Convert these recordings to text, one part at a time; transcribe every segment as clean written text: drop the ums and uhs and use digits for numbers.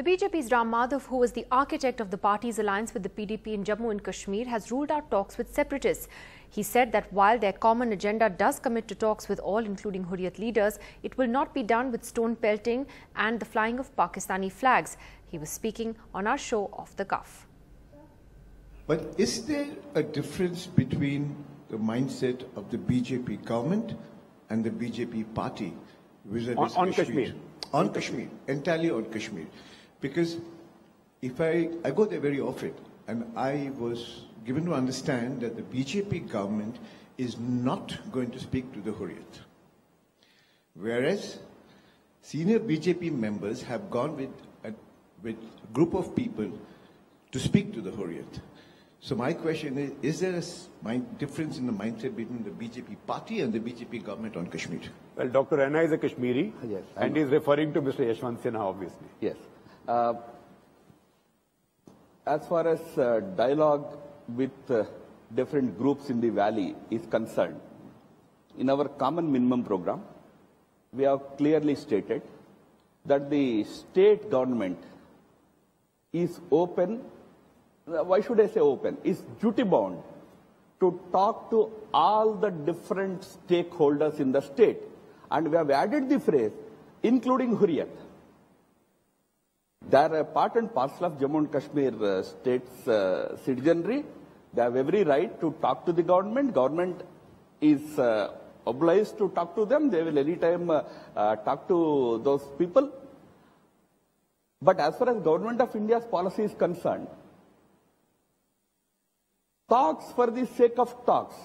The BJP's Madhav, who was the architect of the party's alliance with the PDP in Jammu and Kashmir, has ruled out talks with separatists. He said that while their common agenda does commit to talks with all, including Hurriyat leaders, it will not be done with stone pelting and the flying of Pakistani flags. He was speaking on our show Off the Cuff. But is there a difference between the mindset of the BJP government and the BJP party vis-a-vis on Kashmir? On Kashmir, entirely on Kashmir. Because if I go there very often, and I was given to understand that the BJP government is not going to speak to the Hurriyat. Whereas senior BJP members have gone with a group of people to speak to the Hurriyat. So my question is there a difference in the mindset between the BJP party and the BJP government on Kashmir? Well, Dr. Rana is a Kashmiri, yes, and he's referring to Mr. Yashwant Sinha, obviously. Yes. As far as dialogue with different groups in the valley is concerned, in our common minimum program, we have clearly stated that the state government is open. Why should I say open? Is duty bound to talk to all the different stakeholders in the state. And we have added the phrase, including Hurriyat. They are a part and parcel of Jammu and Kashmir state's citizenry. They have every right to talk to the government. Government is obliged to talk to them. They will anytime talk to those people. But as far as Government of India's policy is concerned, talks for the sake of talks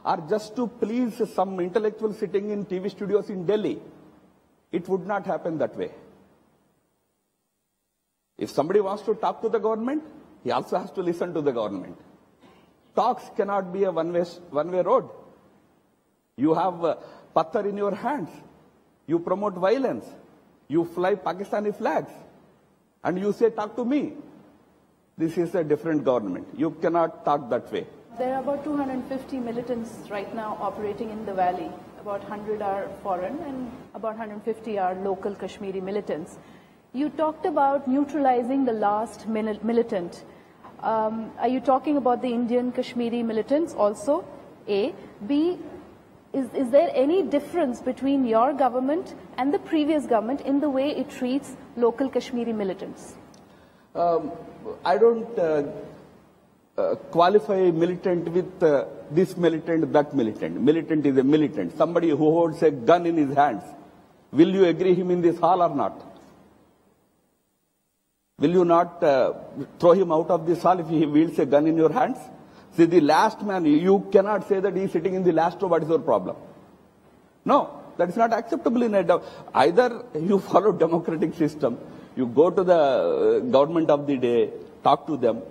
are just to please some intellectual sitting in TV studios in Delhi. It would not happen that way. If somebody wants to talk to the government, he also has to listen to the government. Talks cannot be a one-way road. You have patthar in your hands. You promote violence. You fly Pakistani flags. And you say, talk to me. This is a different government. You cannot talk that way. There are about 250 militants right now operating in the valley. About 100 are foreign and about 150 are local Kashmiri militants. You talked about neutralizing the last militant. Are you talking about the Indian Kashmiri militants also? A. B. Is there any difference between your government and the previous government in the way it treats local Kashmiri militants? I don't qualify militant with this militant, that militant. Militant is a militant. Somebody who holds a gun in his hands. Will you agree him in this hall or not? Will you not throw him out of this hall if he wields a gun in your hands? See, the last man, you cannot say that he is sitting in the last row. What is your problem? No, that is not acceptable in a... Either you follow democratic system, you go to the government of the day, talk to them,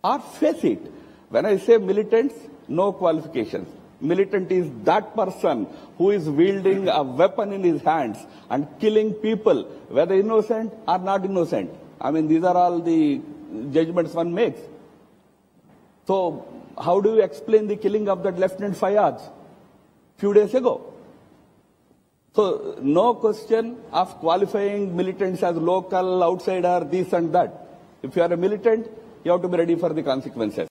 or face it. When I say militants, no qualifications. Militant is that person who is wielding a weapon in his hands and killing people, whether innocent or not innocent. I mean, these are all the judgments one makes. So, how do you explain the killing of that Lieutenant Fayaz few days ago? So, no question of qualifying militants as local, outsider, this and that. If you are a militant, you have to be ready for the consequences.